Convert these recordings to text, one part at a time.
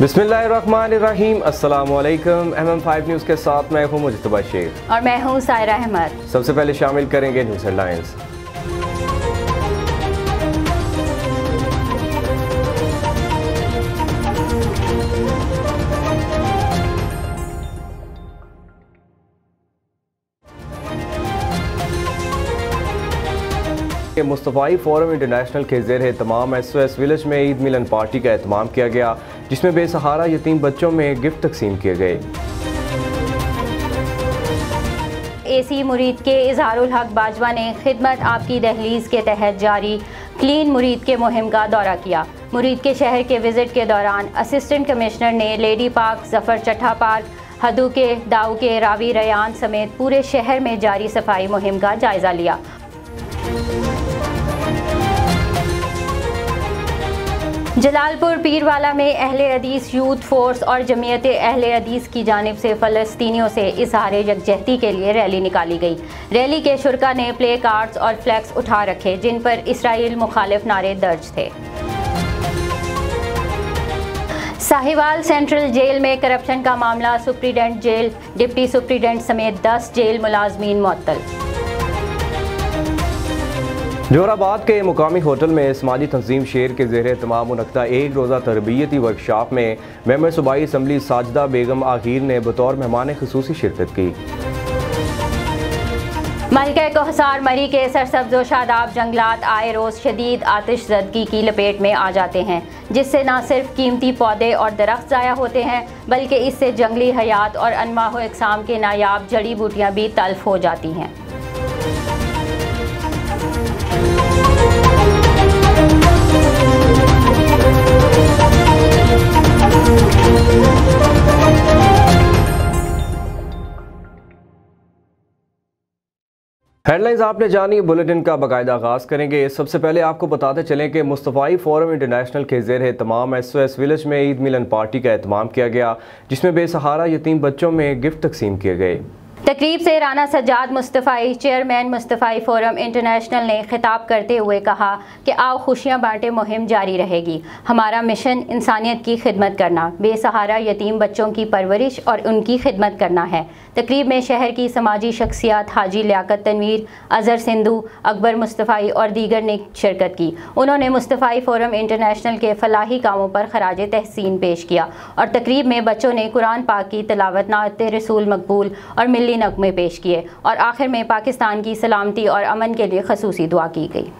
बिस्मिल्लाहिर्रहमानिर्रहीम, अस्सलामुअलैकुम। MM5 news के साथ मैं हूँ मुजतबा शेख और मैं हूँ सायरा अहमद। सबसे पहले शामिल करेंगे news headlines. Mustafai forum international के ज़ेर तमाम SOS विलेज में ईद मिलन पार्टी का एहतमाम किया गया, जिसमें बेसहारा यतीम बच्चों में गिफ्ट तकसीम किए गए। AC मुरीद के इजहारुल हक बाजवा ने खिदमत आपकी दहलीज के तहत जारी क्लीन मुरीद के मुहिम का दौरा किया। मुरीद के शहर के विजिट के दौरान असिस्टेंट कमिश्नर ने lady park, Zafar Chattha park, हदू के, दाऊ के, रावी रयान समेत पूरे शहर में जारी सफाई मुहिम का जायजा लिया। जलालपुर पीरवाला में अहले हदीस यूथ फोर्स और जमीयत अहले हदीस की जानिब से फ़लस्तीनियों से इज़हार यकजहती के लिए रैली निकाली गई। रैली के शुरका ने प्ले कार्ड्स और फ्लैक्स उठा रखे, जिन पर इसराइल मुखालिफ नारे दर्ज थे। साहिवाल सेंट्रल जेल में करप्शन का मामला, सुप्रीडेंट जेल, डिप्टी सुप्रीडेंट समेत 10 जेल मुलाजमीन मुअत्तल। जोराबाद के मुकामी होटल में समाजी तंजीम शेर के ज़ेर तमाम मुनक्ता एक रोज़ा तरबियती वर्कशॉप में मेंबर सूबाई असम्बली साजिदा बेगम आखिर ने बतौर मेहमान खुसूसी शिरकत की। मलका कोहसार मरी के सरसब्ज़ व शादाब जंगलात आए रोज़ शदीद आतिश ज़दगी की लपेट में आ जाते हैं, जिससे न सिर्फ कीमती पौधे और दरख्त ज़ाया होते हैं, बल्कि इससे जंगली हयात और अनवाह इकसाम के नायाब जड़ी बूटियाँ भी तल्फ हो जाती हैं। हेडलाइंस आपने जानी, बुलेटिन का बाकायदा आगाज़ करेंगे। सबसे पहले आपको बताते चलें कि मुस्तफ़ाई फोरम इंटरनेशनल के ज़ेर तमाम SOS विलेज में ईद मिलन पार्टी का एहतमाम किया गया, जिसमें बेसहारा यतीम बच्चों में गिफ्ट तकसीम किए गए। तकरीब से Rana Sajjad Mustafai chairman Mustafai forum international ने खिताब करते हुए कहा कि आओ खुशियाँ बांटे मुहिम जारी रहेगी। हमारा मिशन इंसानियत की खिदमत करना, बेसहारा यतीम बच्चों की परवरिश और उनकी खिदमत करना है। तकरीब में शहर की समाजी शख्सियात हाजी लियाकत तनवीर, अज़हर सिंधु, अकबर मुस्तफ़ाई और दीगर ने शिरकत की। उन्होंने मुस्तफ़ाई फोरम इंटरनेशनल के फलाही कामों पर खराज तहसीन पेश किया और तकरीब में बच्चों ने कुरान पाक की तिलावत, नात रसूल मकबूल और मिल्ली नगमे पेश किए और आखिर में पाकिस्तान की सलामती और अमन के लिए खसूसी दुआ की गई।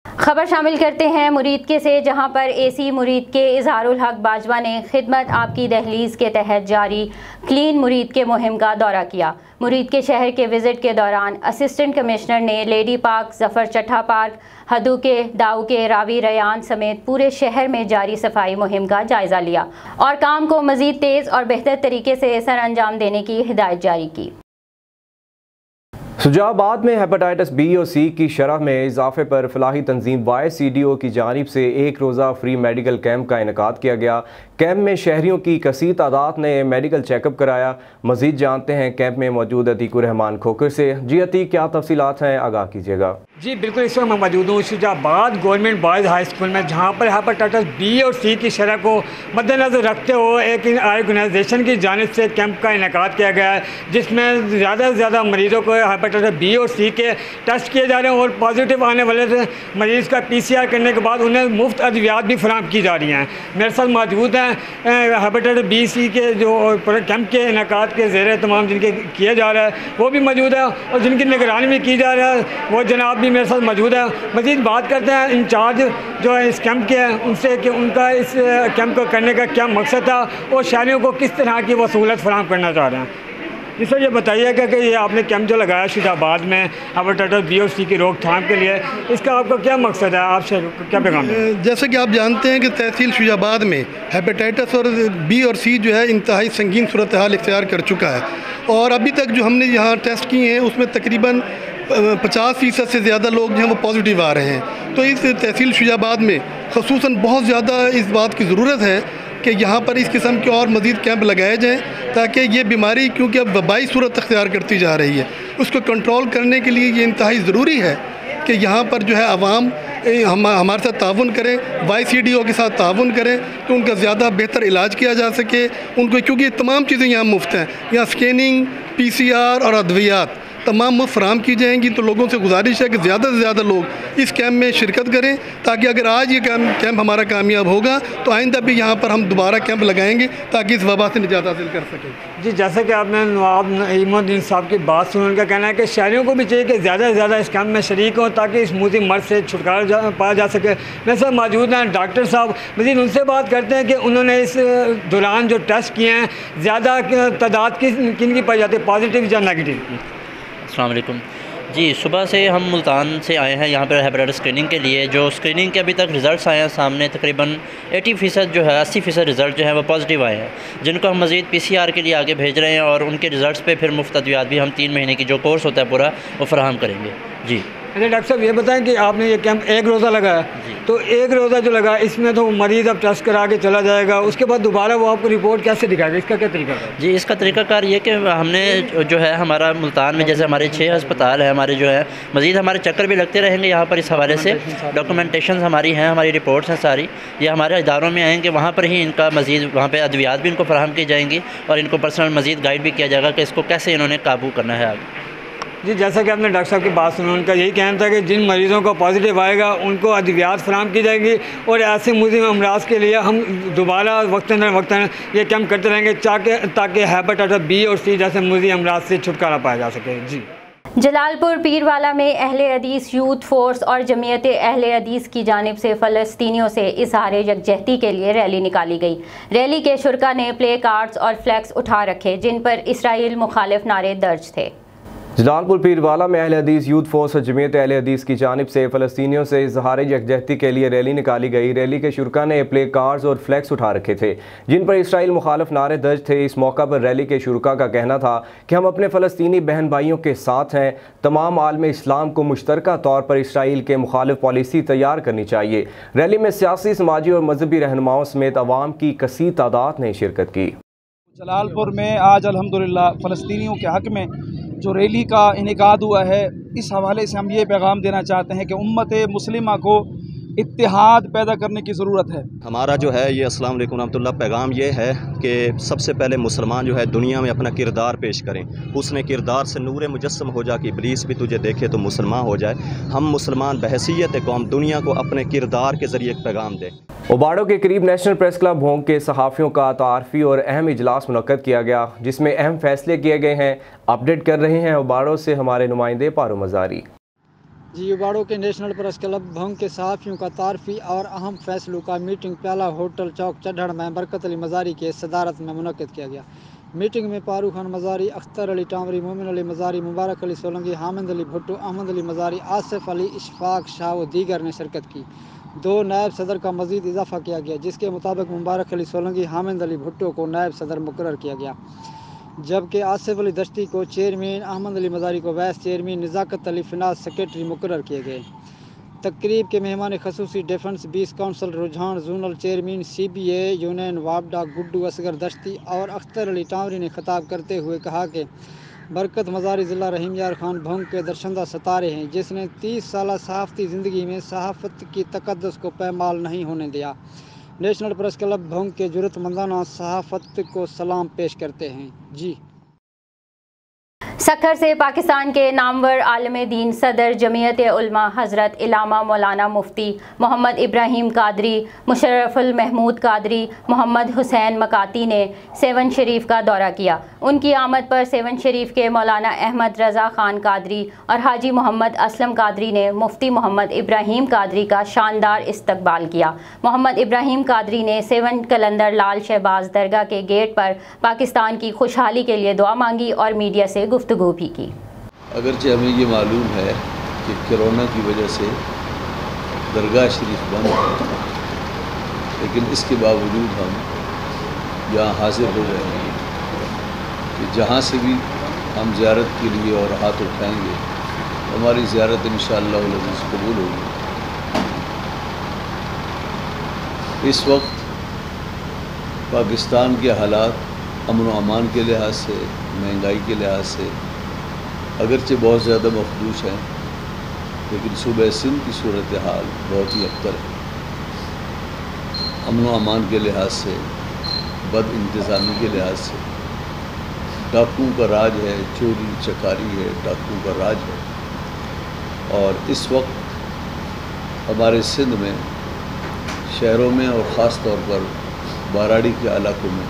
खबर शामिल करते हैं मुरीद के से, जहां पर AC मुरीद के इजहारुल हक बाजवा ने खिदमत आपकी दहलीज के तहत जारी क्लीन मुरीद के मुहिम का दौरा किया। मुरीद के शहर के विजिट के दौरान असिस्टेंट कमिश्नर ने lady park, Zafar Chattha park, हदू के, दाऊ के, रावी रयान समेत पूरे शहर में जारी सफाई मुहिम का जायजा लिया और काम को मजीद तेज़ और बेहतर तरीके से सर अंजाम देने की हिदायत जारी की। शुजाबाद में हेपेटाइटिस B और C की शरह में इजाफे पर फलाही तंजीम YCDO की जानिब से एक रोज़ा फ्री मेडिकल कैंप का इनेकाद किया गया। कैंप में शहरियों की कसीर तादाद ने मेडिकल चेकअप कराया। मजीद जानते हैं कैंप में मौजूद अतीकुर रहमान खोखर से। जी अतीक, क्या तफसीलात हैं, आगाह कीजिएगा। जी बिल्कुल, इस वक्त मैं मौजूद हूँ Shujabad government boys high school में, जहाँ पर हेपेटाइटिस B और C की शरह को मद्देनज़र रखते हुए एक ऑर्गेनाइजेशन की जानिब से कैंप का इनेकाद किया गया है, जिसमें ज़्यादा से ज़्यादा मरीज़ों को हेपेटाइटिस B और C के टेस्ट किए जा रहे हैं और पॉजिटिव आने वाले मरीज़ का PCR करने के बाद उन्हें मुफ्त अद्वियात भी फराहम की जा रही हैं। मेरे साथ मौजूद हैं हेपेटाइटिस B C के जो कैंप के इनेकाद के ज़ेर तमाम जिनके किया जा रहा है वो भी मौजूद है और जिनकी निगरानी भी की जा रहा है वो जनाब भी मेरे साथ मौजूद है। मज़ीद बात करते हैं इंचार्ज जो है इस कैंप के हैं उनसे कि उनका इस कैंप को करने का क्या मकसद था और शहरियों को किस तरह की वो सहूलत फराहम करना चाह रहे हैं। जी सर, ये बताइएगा कि ये आपने कैंप जो लगाया शुजाबाद में हेपेटाइटिस B और C की रोकथाम के लिए, इसका आपका क्या मकसद है, आप क्या पैगाम है? जैसे कि आप जानते हैं कि तहसील शुजाबाद में हेपेटाइटिस और B और C जो है इंतहाई संगीन सूरत हाल इख्तियार कर चुका है और अभी तक जो हमने यहाँ टेस्ट किए हैं उसमें तकरीबन 50% से ज़्यादा लोग जो हैं वो पॉजिटिव आ रहे हैं। तो इस तहसील शुजाबाद में ख़ुसूसन बहुत ज़्यादा इस बात की ज़रूरत है कि यहाँ पर इस किस्म के और मज़ीद कैंप लगाए जाएँ, ताकि ये बीमारी क्योंकि अब वबाई सूरत अख्तियार करती जा रही है, उसको कंट्रोल करने के लिए ये इंतहाई ज़रूरी है कि यहाँ पर जो है आवाम हमारे साथ ताउन करें, YCDO के साथ ताउन करें कि उनका ज़्यादा बेहतर इलाज किया जा सके उनको, क्योंकि तमाम चीज़ें यहाँ मुफ्त हैं। यहाँ स्कैनिंग, PCR और अद्वियात तमाम मुफ्त फराम की जाएंगी। तो लोगों से गुजारिश है कि ज़्यादा से ज़्यादा लोग इस कैंप में शिरकत करें, ताकि अगर आज ये कैंप हमारा कामयाब होगा तो आइंदा भी यहाँ पर हम दोबारा कैंप लगाएंगे ताकि इस वबा से निजात हासिल कर सकें। जी, जैसे कि आपने नवाब नईमुद्दीन साहब की बात सुन, उनका कहना है कि शहरियों को भी चाहिए कि ज़्यादा से ज़्यादा इस कैंप में शरीक हों ताकि इस मूजी मर्ज से छुटकारा पाया जा सके। मेरे साथ मौजूद हैं डॉक्टर साहब, मज़ीद उनसे बात करते हैं कि उन्होंने इस दौरान जो टेस्ट किए हैं ज़्यादा तादाद किन की पाई जाती है, पॉजिटिव या नेगेटिव की? अस्सलाम वालेकुम जी, सुबह से हम मुल्तान से आए हैं यहाँ पर हेपेटाइटिस स्क्रीनिंग के लिए। जो स्क्रीनिंग के अभी तक रिज़ल्ट्स आए हैं सामने, तकरीबन 80% जो है 80% रिज़ल्ट जो है वो पॉजिटिव आए हैं, जिनको हम मज़ीद PCR के लिए आगे भेज रहे हैं और उनके रिज़ल्ट्स पे फिर मुफ्त अद्वियात भी हम 3 महीने की जो कोर्स होता है पूरा वो फराहम करेंगे। जी अच्छा डॉक्टर साहब, ये बताएं कि आपने ये कैंप 1 रोज़ा लगाया, तो 1 रोज़ा जो लगा इसमें तो मरीज़ अब टेस्ट करा के चला जाएगा, उसके बाद दोबारा वो आपको रिपोर्ट कैसे दिखाएगा, इसका क्या तरीका है? जी, इसका तरीकाकार ये कि हमने जो है हमारा मुल्तान में जैसे हमारे 6 अस्पताल है हमारे जो है, मज़ीद हमारे चक्कर भी लगते रहेंगे यहाँ पर। इस हवाले से डॉक्यूमेंटेशन हमारी हैं, हमारी रिपोर्ट्स हैं सारी, ये हमारे इदारों में आएँगे, वहाँ पर ही इनका मज़ीद वहाँ पर अद्वियात भी इनको फराहम की जाएंगी और इनको पर्सनल मज़ीद गाइड भी किया जाएगा कि इसको कैसे इन्होंने काबू करना है आगे। जी, जैसा कि आपने डॉक्टर साहब की बात सुनी, उनका यही कहना था कि जिन मरीज़ों को पॉजिटिव आएगा उनको अद्वियात फराहम की जाएगी और ऐसे मुज़िम अमराज के लिए हम दोबारा वक्तन ये कैंप करते रहेंगे ताकि हेपेटाइटिस B और C जैसे मुज़िम अमराज से छुटकारा पाया जा सके। जी, जलालपुर पीरवाला में अहले हदीस यूथ फोर्स और जमीयत अहले हदीस की जानिब से फ़लस्तीनियों से इज़हार यकजहती के लिए रैली निकाली गई। रैली के शुरका ने प्ले कार्ड्स और फ्लैक्स उठा रखे जिन पर इसराइल मुखालिफ नारे दर्ज थे। जलालपुर पीरवाला में अहले हदीस यूथ फोर्स और जमीयत अहले हदीस की जानिब से फ़लस्तीनियों से इज़हार यकजहती के लिए रैली निकाली गई। रैली के शुरका ने प्ले कार्ड्स और फ्लैक्स उठा रखे थे जिन पर इसराइल मुखालिफ नारे दर्ज थे। इस मौका पर रैली के शुरका का कहना था कि हम अपने फ़लस्तीनी बहन भाइयों के साथ हैं। तमाम आलम इस्लाम को मुश्तरका तौर पर इसराइल के मुखालिफ पॉलिसी तैयार करनी चाहिए। रैली में सियासी, समाजी और मजहबी रहनुमाओं समेत अवाम की कसीर तादाद ने शिरकत की। जलालपुर में आज अल्हम्दुलिल्लाह फ़लस्तीनियों के हक़ में जो रैली का इनेकाद हुआ है, इस हवाले से हम ये पैगाम देना चाहते हैं कि उम्मत मुस्लिमा को इत्तेहाद पैदा करने की ज़रूरत है। हमारा जो है ये अस्सलाम वालेकुम रहमतुल्लाह पैगाम ये है कि सबसे पहले मुसलमान जो है दुनिया में अपना किरदार पेश करें, उसने किरदार से नूर मुजस्सम हो जा कि इब्लीस भी तुझे देखे तो मुसलमान हो जाए। हम मुसलमान बहसीयत कौम दुनिया को अपने किरदार के ज़रिए एक पैगाम दें। उबाड़ो के करीब नेशनल प्रेस क्लब भोंग के सहाफ़ियों का तारफ़ी और अहम इजलास मुनक्कद किया गया जिसमें अहम फैसले किए गए हैं। अपडेट कर रहे हैं उबाड़ो से हमारे नुमाइंदे पारो मज़ारी। जी, उबाड़ो के नेशनल प्रेस क्लब भोंग के सहाफ़ियों का तारफ़ी और अहम फैसलों का मीटिंग प्याला होटल चौक चढ़ड़ में बरकत अली मज़ारी के सदारत में मुनक्कद किया गया। मीटिंग में फारूक खान मज़ारी, अख्तर अली टामरी, मोमिन अली मज़ारी, मुबारक अली सोलंकी, हामिद अली भुट्टो, अहमद अली मज़ारी, आसिफ अली, इशफाक शाह व दीगर ने शिरकत की। 2 नायब सदर का मज़ीद इजाफा किया गया जिसके मुताबिक मुबारक अली सोलंकी, हामिद अली भुट्टो को नायब सदर मुकर्रर किया गया, जबकि आसिफ अली दश्ती को चेयरमैन, अहमद अली मज़ारी को vice chairman, Nizakat Ali finance secretary मुकर्रर किए गए। तकरीब के मेहमान खसूसी डिफेंस 20 काउंसिल रुझान जोनल चेयरमैन CBA यूनियन वापडा गुड्डू असगर दश्ती और अख्तर अली टामरी ने खिताब करते हुए कहा कि बरकत मज़ारी ज़िला रहीम यार खान भोंग के दर्शंदा सितारे हैं जिसने 30 साल सहाफ़ती ज़िंदगी में सहाफ़त की तक़द्दुस को पैमाल नहीं होने दिया। नेशनल प्रेस क्लब भोंग के ज़रूरतमंदाना सहाफ़त को सलाम पेश करते हैं। जी, सखर से पाकिस्तान के नामवर आलम दीन सदर जमीयत उलमा हज़रत इलामा मौलाना मुफ्ती मोहम्मद इब्राहिम कादरी, मुशर्रफुल महमूद कादरी, मोहम्मद हुसैन मकाती ने सेवन शरीफ का दौरा किया। उनकी आमद पर सेवन शरीफ के मौलाना अहमद रज़ा ख़ान कादरी और हाजी मोहम्मद असलम कादरी ने मुफ्ती मोहम्मद इब्राहिम कादरी का शानदार इस्तकबाल किया। मोहम्मद इब्राहिम कादरी ने सेवन कलंदर लाल शहबाज दरगाह के गेट पर पाकिस्तान की खुशहाली के लिए दुआ मांगी और मीडिया से गुफ्तगू भी की। अगरचे हमें ये मालूम है कि कोरोना की वजह से दरगाह शरीफ बंद है, लेकिन इसके बावजूद हम यहाँ हाजिर हो गए हैं कि जहाँ से भी हम ज़ियारत के लिए और हाथ उठाएंगे हमारी ज़ियारत इंशाअल्लाह अज़ीज़ कबूल होगी। इस वक्त पाकिस्तान के हालात अमन व अमान के लिहाज से, महंगाई के लिहाज से अगरचे बहुत ज़्यादा मखदूश हैं, लेकिन सूबे सिंध की सूरत हाल बहुत ही अबतर है। अमन व अमान के लिहाज से, बद इंतज़ामी के लिहाज से, डाकुओं का राज है, चोरी चकारी है, डाकुओं का राज है। और इस वक्त हमारे सिंध में शहरों में और ख़ास तौर पर बाराड़ी के इलाकों में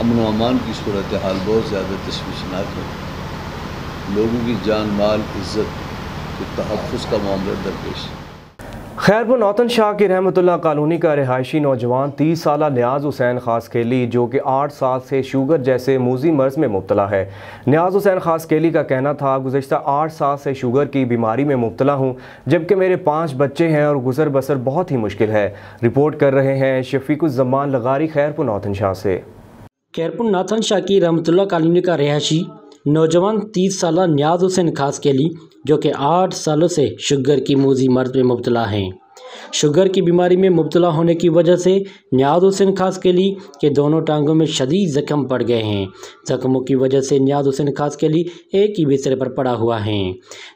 अमन व अमान की सूरत हाल बहुत ज़्यादा तशवीशनाक है। लोगों की जान माल इज़्ज़त के तहफ़्फ़ुज़ का मामला दरपेश। खैरपुर नौतन शाह की रहमतुल्लाह कॉलोनी का रिहायशी नौजवान 30 साला न्याज हुसैन खासकेली जो कि 8 साल से शुगर जैसे मूजी मर्ज में मुब्तला है। न्याज हुसैन खासकेली का कहना था, गुज़श्ता 8 साल से शुगर की बीमारी में मुब्तला हूँ, जबकि मेरे 5 बच्चे हैं और गुजर बसर बहुत ही मुश्किल है। रिपोर्ट कर रहे हैं शफीकुज़्ज़मान लगारी खैरपुर नौतन शाह से। खैरपुर नौतन शाह की रहमतुल्लाह कॉलोनी का रिहायशी नौजवान 30 साला न्याज हुसैन खासकेली जो कि 8 सालों से शुगर की मूजी मर्ज में मुब्तला हैं। शुगर की बीमारी में मुब्तला होने की वजह से न्याज हुसैन खासकेली के दोनों टांगों में शदीद ज़ख्म पड़ गए हैं। ज़ख्मों की वजह से न्याज हुसैन खासकेली एक ही बिस्तर पर पड़ा हुआ है।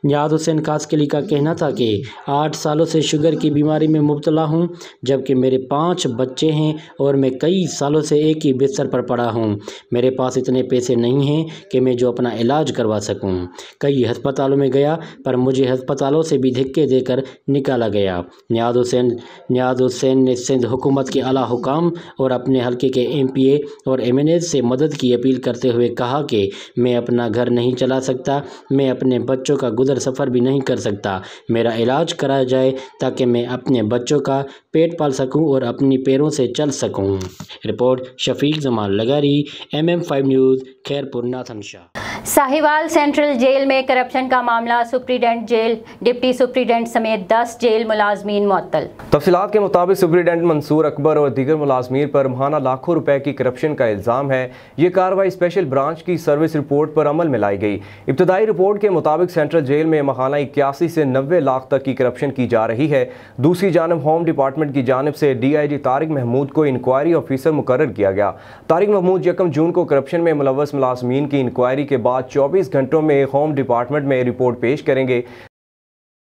न्याज हुसैन खासकेली का कहना था कि 8 सालों से शुगर की बीमारी में मुब्तला हूँ, जबकि मेरे 5 बच्चे हैं और मैं कई सालों से एक ही बिस्तर पर पड़ा हूँ। मेरे पास इतने पैसे नहीं हैं कि मैं जो अपना इलाज करवा सकूँ। कई अस्पतालों में गया पर मुझे अस्पतालों से भी धक्के देकर निकाला गया। न्याज हुसैन ने सिंध हुकूमत के आला हुकाम और अपने हल्के के MPA और MNA से मदद की अपील करते हुए कहा कि मैं अपना घर नहीं चला सकता, मैं अपने बच्चों का गुजर सफ़र भी नहीं कर सकता। मेरा इलाज कराया जाए ताकि मैं अपने बच्चों का पेट पाल सकूं और अपनी पैरों से चल सकूं। रिपोर्ट शफीक जमान लगारी, MM5 news, Khairpur Nathan Shah. Sahiwal central jail में करप्शन का मामला, सुप्रीडेंट जेल, डिप्टी सुप्रीडेंट समेत 10 जेल मुलाजमीन मुअत्तल। तफसीलात के मुताबिक सुप्रीडेंट मंसूर अकबर और दीगर मुलाजमीन पर माहाना लाखों रुपए की करप्शन का इल्ज़ाम है। ये कार्रवाई स्पेशल ब्रांच की सर्विस रिपोर्ट पर अमल में लाई गई। इब्तदाई रिपोर्ट के मुताबिक सेंट्रल जेल में माहाना 81 से 90 लाख तक की करप्शन की जा रही है। दूसरी जानब होम डिपार्टमेंट की जानिब से DIG तारिक महमूद को इंक्वायरी ऑफिसर मुकर्रर किया गया। तारिक महमूद 1 जून को करप्शन में मुलव्वस मुलाजमीन की इंक्वायरी के बाद 24 घंटों में होम डिपार्टमेंट में रिपोर्ट पेश करेंगे।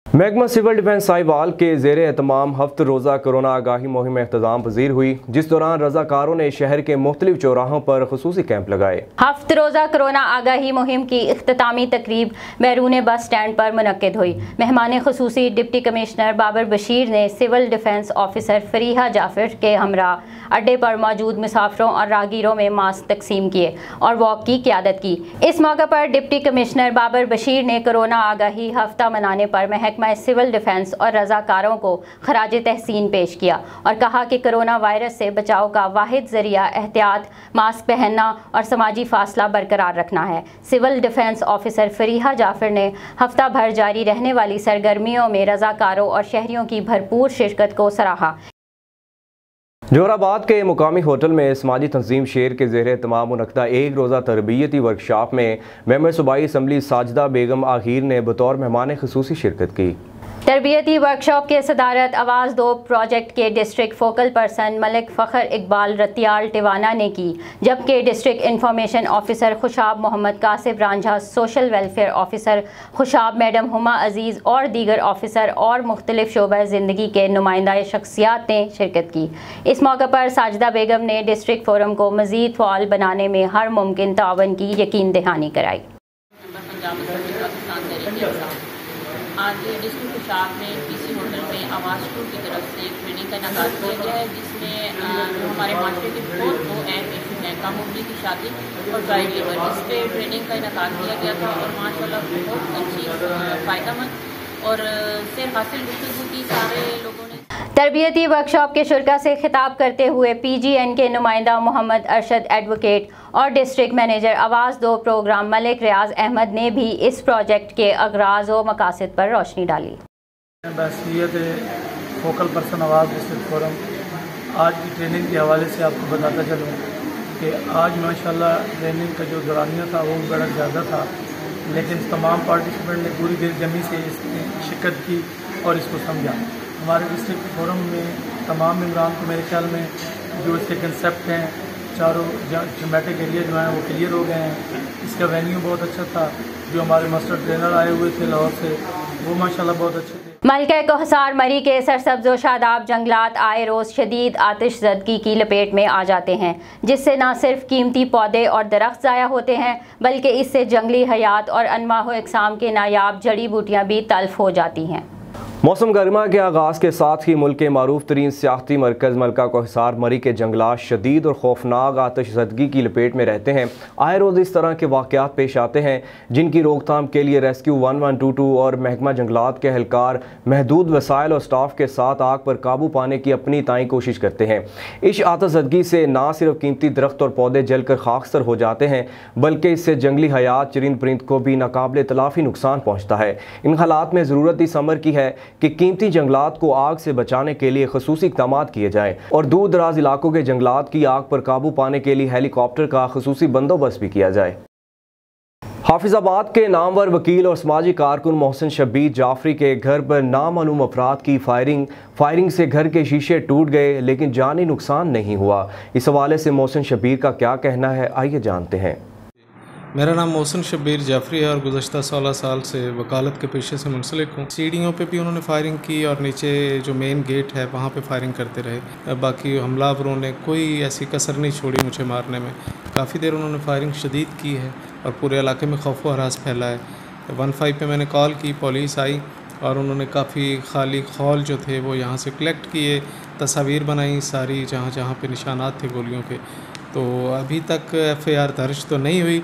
महकमा सिविल डिफेंस साहिवाल के ज़ेर एहतमाम हफ्त रोज़ा कोरोना आगाही मुहिम एख्तज़ाम पज़ीर हुई, जिस दौरान रज़ाकारों ने शहर के मुख्तलिफ चौराहों पर खुसूसी कैंप लगाए। हफ्त रोज़ा कोरोना आगाही मुहिम की इख्तितामी तकरीब बैरून बस स्टैंड पर मुनक्किद हुई। मेहमान खुसूसी डिप्टी कमिश्नर बाबर बशीर ने civil defence officer Fariha Jafar के हमरा अड्डे पर मौजूद मुसाफिरों और राहगीरों में मास्क तकसीम किए और वॉक की क़ियादत की। इस मौके पर डिप्टी कमिश्नर बाबर बशीर ने कोरोना आगाही हफ्ता मनाने पर महकमा सिविल डिफेंस और रज़ाकारों को खराज तहसीन पेश किया और कहा कि कोरोना वायरस से बचाव का वाहिद ज़रिया एहतियात, मास्क पहनना और समाजी फासला बरकरार रखना है। Civil defence officer Fariha Jafar ने हफ्ता भर जारी रहने वाली सरगर्मियों में रज़ाकारों और शहरियों की भरपूर शिरकत को सराहा। जोहराबाद के मुकामी होटल में समाजी तंजीम शेर के ज़ेर एहतमाम मुनक्किदा एक रोज़ा तरबियती वर्कशॉप में मेंबर सूबाई असम्बली साजिदा बेगम आखिर ने बतौर मेहमान खुसूसी शिरकत की। तरबियती वर्कशॉप के सदारत आवाज़ 2 प्रोजेक्ट के district focal person Malik Fakhar Iqbal Ratial Tiwana ने की, जबकि district information officer Khushab Mohammad Qasib Ranjha, social welfare officer Khushab madam Huma Aziz और दीगर ऑफिसर और मुख्तलिफ शोबा ज़िंदगी के नुमाइंदा शख्सियात ने शिरकत की। इस मौके पर साजिदा बेगम ने डिस्ट्रिक्ट फोरम को मज़ीद फ़ाल बनाने में हर मुमकिन तावन की यकीन दहानी कराई। आज डिस्ट्रिक्ट खुशाब में PC होटल में आवाज़ 2 की तरफ से एक ट्रेनिंग का इनेकाद किया गया है, जिसमें जो हमारे माशरे के बहुत 2 अहम इशू हैं, कामूली की शादी और चाइल्ड लेबर, इस पर ट्रेनिंग का इनेकाद किया गया था और माशाल्लाह बहुत अच्छी फ़ायदेमंद और से हासिल गुफ्तगू की सारे लोगों ने। तरबियती वर्कशॉप के शुरका से खिताब करते हुए PGN के नुमाइंदा मोहम्मद अरशद एडवोकेट और डिस्ट्रिक्ट मैनेजर आवाज़ 2 प्रोग्राम मलिक रियाज अहमद ने भी इस प्रोजेक्ट के अगराज व मकासद पर रोशनी डाली। बहसीयत फोकल पर्सन आवाज़ डिस्ट्रिक्ट फोरम आज की ट्रेनिंग के हवाले से आपको बताता चलूँ कि आज माशाल्लाह ट्रेनिंग का जो दौरानिया था वो बड़ा ज़्यादा था, लेकिन तमाम पार्टिसिपेंट ने पूरी दिलजमी से इसमें शिरकत की और इसको समझा। हमारे डिस्ट्रिक्ट फोरम में तमाम मेम्बरान को मेरे ख्याल में जो इसके कंसेप्ट हैं, चारों थीमेटिक एरिया जो हैं वो क्लियर हो गए हैं। इसका वेन्यू बहुत अच्छा था। जो हमारे मास्टर ट्रेनर आए हुए थे लाहौर से, वो माशाल्लाह बहुत अच्छे थे। मलके कोहसार मरी के सरसब्ज़ व शादाब जंगलात आए रोज़ शदीद आतिशज़दगी की लपेट में आ जाते हैं, जिससे न सिर्फ कीमती पौधे और दरख्त ज़ाया होते हैं बल्कि इससे जंगली हयात और अनवाह इक़साम के नायाब जड़ी बूटियाँ भी तल्फ हो जाती हैं। मौसम गर्मा के आगाज़ के साथ ही मुल्क के मारूफ तरीन सियाहती मरकज़ मलका कोहसार मरी के जंगलात शदीद और खौफनाक आतिशज़दगी की लपेट में रहते हैं। आए रोज़ इस तरह के वाक़यात पेश आते हैं जिनकी रोकथाम के लिए रेस्क्यू 1122 और महकमा जंगलात के एहलकार महदूद वसाइल और स्टाफ के साथ आग पर काबू पाने की अपनी ताई कोशिश करते हैं। इस आतिशज़दगी से ना सिर्फ कीमती दरख्त और पौधे जलकर खाकसर हो जाते हैं बल्कि इससे जंगली हयात चरिंद परिंद को भी नाकाबिले तलाफ़ी नुकसान पहुँचता है। इन हालात में ज़रूरत इस अमर की है कि कीमती जंगलात को आग से बचाने के लिए खसूसी इक़दाम किए जाएँ और दूर दराज इलाकों के जंगलात की आग पर काबू पाने के लिए हेलीकॉप्टर का खसूसी बंदोबस्त भी किया जाए। हाफिजाबाद के नामवर वकील और समाजी कारकुन मोहसिन शब्बीर जाफरी के घर पर नामालूम अफराद की फायरिंग से घर के शीशे टूट गए लेकिन जानी नुकसान नहीं हुआ। इस हवाले से मोहसिन शब्बीर का क्या कहना है, आइए जानते हैं। मेरा नाम मोहसिन शब्बीर जाफरी है और गुज़श्ता 16 साल से वकालत के पेशे से मुंसलिक हूँ। सीढ़ियों पे भी उन्होंने फायरिंग की और नीचे जो मेन गेट है वहाँ पे फायरिंग करते रहे। बाकी हमलावरों ने कोई ऐसी कसर नहीं छोड़ी मुझे मारने में। काफ़ी देर उन्होंने फायरिंग शदीद की है और पूरे इलाके में खौफ व हरास फैला है। 15 पे मैंने कॉल की, पुलिस आई और उन्होंने काफ़ी खाली खौल जो थे वो यहाँ से कलेक्ट किए, तस्वीर बनाई सारी जहाँ जहाँ पे निशानात थे गोलियों के। तो अभी तक FIR दर्ज तो नहीं हुई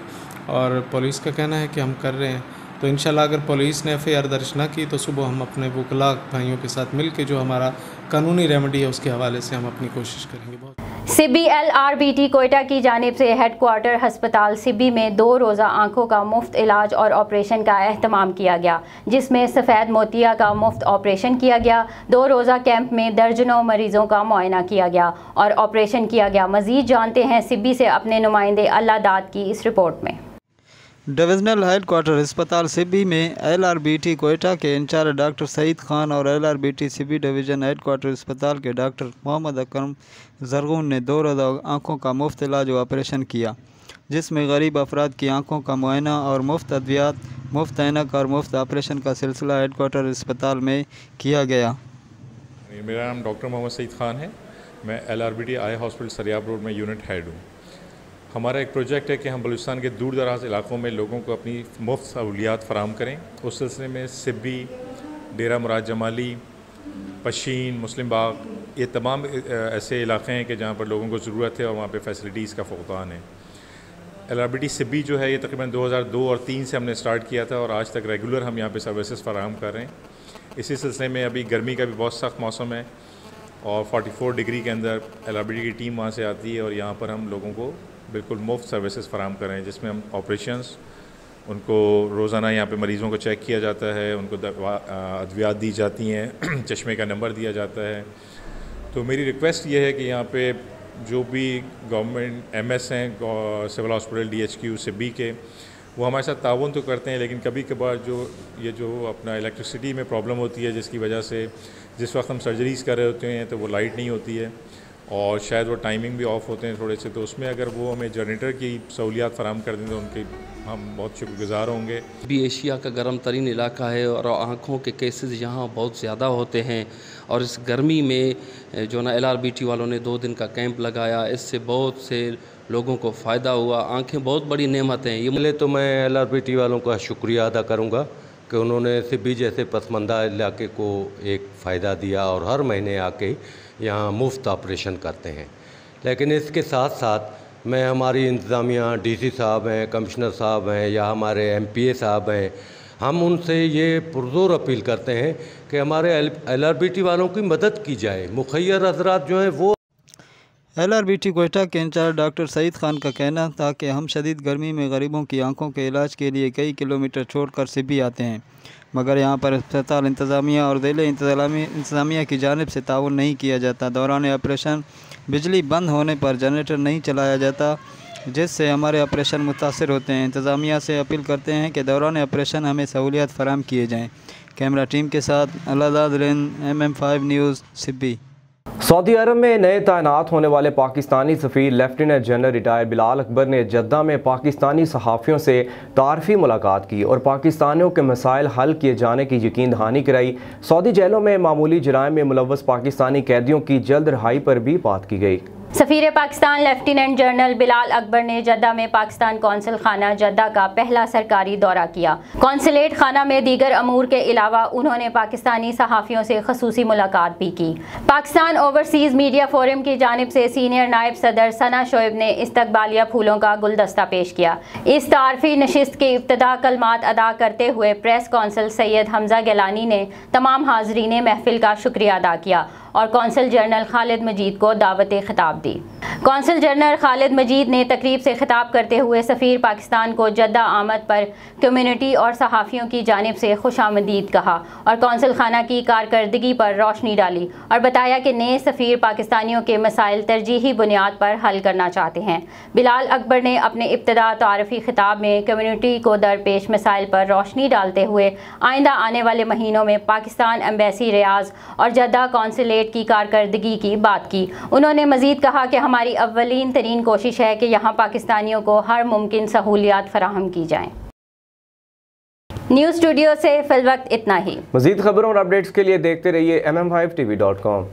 और पुलिस का कहना है कि हम कर रहे हैं। तो इंशाल्लाह अगर पुलिस ने FIR दर्ज ना की तो सुबह हम अपने वकला भाइयों के साथ मिल के जो हमारा कानूनी रेमेडी है उसके हवाले से हम अपनी कोशिश करेंगे। बहुत सिब्बी LRBT कोयटा की जानिब से हेडक्वार्टर हस्पताल सिब्बी में 2 रोज़ा आंखों का मुफ्त इलाज और ऑपरेशन का एहतमाम किया गया, जिसमें सफ़ेद मोतिया का मुफ्त ऑपरेशन किया गया। 2 रोज़ा कैंप में दर्जनों मरीज़ों का मुआयना किया गया और ऑपरेशन किया गया। मज़ीद जानते हैं सिब्बी से अपने नुमाइंदे अल्लाह दाद की इस रिपोर्ट में। डिविजनल हेडक्वार्टर अस्पताल सिब्बी में LRBT कोयटा के इंचार्ज डॉक्टर सईद खान और LRBT सिब्बी डिवीज़न हेडक्वार्टर अस्पताल के डॉक्टर मोहम्मद अकरम जरगून ने 2 रोज़ा आँखों का मुफ्त इलाज और ऑपरेशन किया, जिसमें गरीब अफराद की आँखों का मुआयना और मुफ्त अद्वियात, मुफ्त ऐनक और मुफ्त ऑपरेशन का सिलसिला हेडक्वार्टर अस्पताल में किया गया। मेरा नाम डॉक्टर मोहम्मद सईद खान है। मैं LRBT eye hospital Sariab road में यूनिट हेड हूँ। हमारा एक प्रोजेक्ट है कि हम बलूचिस्तान के दूर दराज इलाकों में लोगों को अपनी मुफ्त सहूलियात फ़राहम करें। उस सिलसिले में सिब्बी, डेरा मुराद जमाली, पशीन, मुस्लिम बाग, ये तमाम ऐसे इलाके हैं कि जहाँ पर लोगों को ज़रूरत है और वहाँ पे फैसिलिटीज़ का फुक़दान है। LRBT सिब्बी जो है ये तकरीबन 2002 और 3 से हमने स्टार्ट किया था और आज तक रेगुलर हम यहाँ पे सर्विसेज फ़राहम कर रहे हैं। इसी सिलसिले में अभी गर्मी का भी बहुत सख्त मौसम है और 44 डिग्री के अंदर LRBT की टीम वहाँ से आती है और यहाँ पर हम लोगों को बिल्कुल मुफ्त सर्विसेज फ़राहम कर रहे हैं, जिसमें हम ऑपरेशंस, उनको रोज़ाना यहाँ पे मरीज़ों को चेक किया जाता है, उनको अद्वियात दी जाती हैं, चश्मे का नंबर दिया जाता है। तो मेरी रिक्वेस्ट ये है कि यहाँ पे जो भी गवर्नमेंट MS हैं, सिविल हॉस्पिटल DHQ सिब्बी के, वो हमारे साथ ताउन तो करते हैं, लेकिन कभी कभार जो अपना इलेक्ट्रिसिटी में प्रॉब्लम होती है, जिसकी वजह से जिस वक्त हम सर्जरीज़ कर रहे होते हैं तो वो लाइट नहीं होती है और शायद वो टाइमिंग भी ऑफ होते हैं थोड़े से, तो उसमें अगर वो हमें जनरेटर की सहूलियात फ़राहम कर दें तो उनके हम बहुत शुक्रगुज़ार होंगे। भी एशिया का गर्म तरीन इलाका है और आँखों के केसेस यहाँ बहुत ज़्यादा होते हैं और इस गर्मी में जो ना LRBT वालों ने 2 दिन का कैंप लगाया, इससे बहुत से लोगों को फ़ायदा हुआ। आँखें बहुत बड़ी नेमत हैं। ये पहले तो मैं LRBT वालों का शुक्रिया अदा करूँगा कि उन्होंने सिब्बी जैसे पसमानदा इलाके को एक फ़ायदा दिया और हर महीने आके यहाँ मुफ्त ऑपरेशन करते हैं। लेकिन इसके साथ साथ मैं हमारी इंतज़ामिया, DC साहब हैं, कमिश्नर साहब हैं या हमारे MPA साहब हैं, हम उनसे ये पुरज़ोर अपील करते हैं कि हमारे LRBT वालों की मदद की जाए। मुखय्यर हज़रात जो हैं वो LRBT कोयटा के इंचार्ज डॉक्टर सईद खान का कहना था कि हम शदीद गर्मी में गरीबों की आंखों के इलाज के लिए कई किलोमीटर छोड़कर सिब्बी आते हैं, मगर यहाँ पर अस्पताल इंतज़ामिया और ज़िले इंतज़ामिया की जानिब से ताउन नहीं किया जाता। दौरान ऑपरेशन बिजली बंद होने पर जनरेटर नहीं चलाया जाता, जिससे हमारे ऑपरेशन मुतासर होते हैं। इंतज़ामिया से अपील करते हैं कि दौरान ऑपरेशन हमें सहूलियात फराहम किए जाएँ। कैमरा टीम के साथ अल्लाह MM5 न्यूज़ सिब्बी। सऊदी अरब में नए तैनात होने वाले पाकिस्तानी सफ़ीर lieutenant general retired Bilal Akbar ने जद्दा में पाकिस्तानी सहाफ़ियों से तारफ़ी मुलाकात की और पाकिस्तानियों के मसाइल हल किए जाने की यकीन दहानी कराई। सऊदी जेलों में मामूली जराइम में मुलव्वस पाकिस्तानी कैदियों की जल्द रिहाई पर भी बात की गई। सफ़ीर पाकिस्तान लेफ्टिनेंट जनरल बिलाल अकबर ने जद्दा में पाकिस्तान कौंसल खाना जद्दा का पहला सरकारी दौरा किया। कौंसलेट खाना में दीगर अमूर के अलावा उन्होंने पाकिस्तानी सहाफ़ियों से ख़ुसूसी मुलाकात भी की। पाकिस्तान ओवरसीज़ मीडिया फोरम की जानिब से सीनियर नायब सदर सना शोएब ने इस्तकबालिया फूलों का गुलदस्ता पेश किया। इस तारफ़ी नशिस्त की इब्तिदा कलमात अदा करते हुए प्रेस कौंसल सैयद हमजा गिलानी ने तमाम हाज़रीन महफिल का शुक्रिया अदा किया और कौंसल जनरल खालिद मजीद को दावत खिताब दी। कौंसल जनरल खालिद मजीद ने तकरीब से खिताब करते हुए सफ़ीर पाकिस्तान को जद्दा आमद पर कम्युनिटी और सहाफ़ियों की जानिब से खुशामदीद कहा और कौंसल खाना की कारकर्दगी पर रोशनी डाली और बताया कि नए सफ़ीर पाकिस्तानियों के मसाइल तरजीही बुनियाद पर हल करना चाहते हैं। बिलाल अकबर ने अपने इब्तिदा तारफ़ी खिताब में कम्युनिटी को दरपेश मसाइल पर रोशनी डालते हुए आइंदा आने वाले महीनों में पाकिस्तान एम्बेसी रियाज और जद्दा कौंसलेट की कारकर्दगी की बात की। उन्होंने मजीद कहा कि हमारी अव्वलीन तरीन कोशिश है कि यहाँ पाकिस्तानियों को हर मुमकिन सहूलियात फराहम की जाएं। न्यूज़ स्टूडियो से फिलवक्त इतना ही। मजीद खबरों और अपडेट्स के लिए देखते रहिए MM5TV.com।